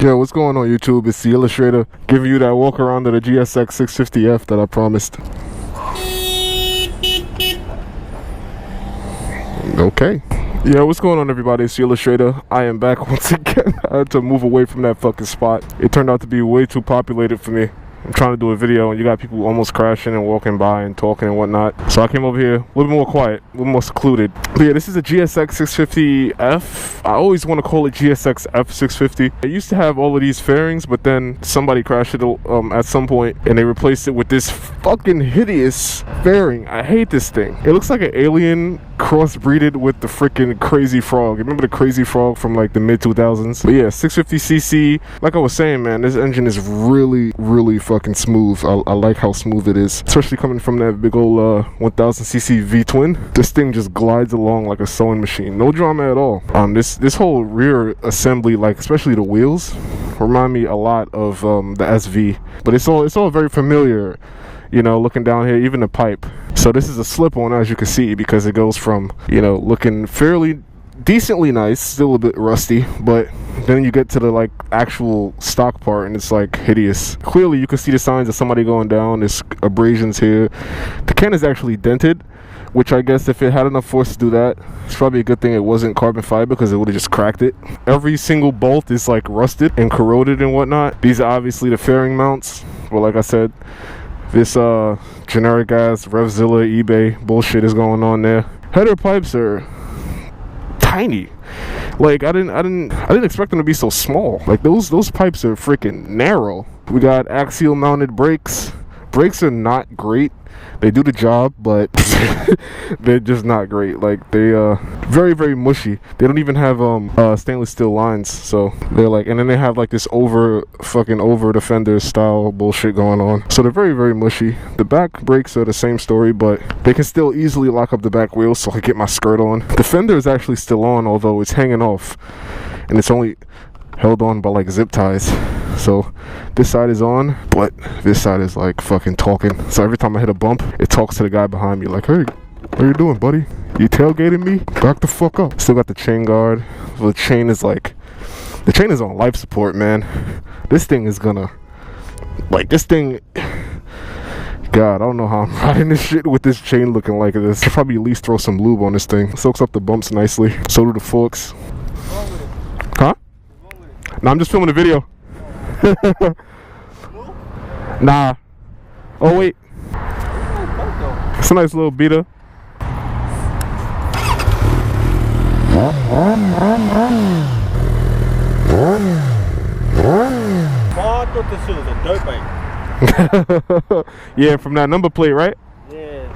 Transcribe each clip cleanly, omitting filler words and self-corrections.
Yo, what's going on YouTube? It's the Illustrator giving you that walk around of the GSX650F that I promised. Okay. Yo, what's going on everybody? It's the Illustrator. I am back once again. I had to move away from that fucking spot. It turned out to be way too populated for me. I'm trying to do a video and you got people almost crashing and walking by and talking and whatnot. So I came over here a little bit more quiet, a little more secluded. But yeah, this is a GSX650F. I always want to call it GSX650. It used to have all of these fairings, but then somebody crashed it at some point and they replaced it with this fucking hideous fairing. I hate this thing. It looks like an alien crossbreeded with the freaking Crazy Frog. Remember the Crazy Frog from like the mid-2000s? But yeah, 650cc. Like I was saying, man, this engine is really fucking smooth. I like how smooth it is, especially coming from that big old 1000cc V-twin. This thing just glides along like a sewing machine. No drama at all. This whole rear assembly, like especially the wheels, remind me a lot of the SV. But it's all very familiar. You know, looking down here, even the pipe. So this is a slip-on, as you can see, because it goes from, you know, looking fairly decently nice, still a bit rusty, but then you get to the like actual stock part and it's like hideous. Clearly you can see the signs of somebody going down. There's abrasions here. The can is actually dented, which I guess if it had enough force to do that, it's probably a good thing it wasn't carbon fiber because it would have just cracked it. Every single bolt is like rusted and corroded and whatnot. These are obviously the fairing mounts, but like I said, this generic ass Revzilla eBay bullshit is going on there. Header pipes are tiny. Like I didn't expect them to be so small. Like those pipes are freaking narrow. We got axial mounted brakes. Brakes are not great. They do the job, but they're just not great. Like they very mushy. They don't even have stainless steel lines, so they're like, and then they have like this over the fender style bullshit going on, so they're very mushy. The back brakes are the same story, but they can still easily lock up the back wheels, so I get my skirt on. The fender is actually still on, although it's hanging off and it's only held on by like zip ties. So this side is on, but this side is like fucking talking. So every time I hit a bump, it talks to the guy behind me like, hey, what you doing, buddy? You tailgating me? Back the fuck up. Still got the chain guard. The chain is on life support, man. This thing is gonna, like, this thing, God, I don't know how I'm riding this shit with this chain looking like this. I'll probably at least throw some lube on this thing. Soaks up the bumps nicely. So do the forks. Huh? No, I'm just filming a video. Nah. Oh wait. It's a nice little beater. Oh, I thought this shit was a dope bike. Yeah, from that number plate, right? Yeah.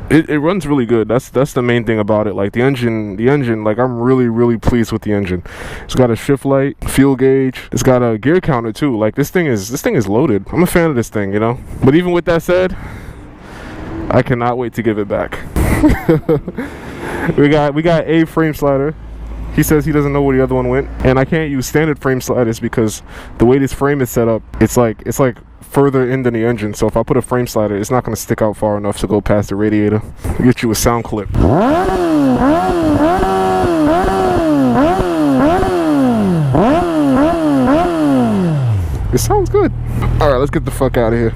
It runs really good. That's the main thing about it. Like the engine, like I'm really pleased with the engine. It's got a shift light, fuel gauge. It's got a gear counter too. Like this thing is loaded. I'm a fan of this thing, you know. But even with that said, I cannot wait to give it back. we got a frame slider. He says he doesn't know where the other one went, and I can't use standard frame sliders because the way this frame is set up, it's like further in than the engine. So if I put a frame slider, it's not going to stick out far enough to go past the radiator. I'll get you a sound clip. It sounds good. All right, let's get the fuck out of here.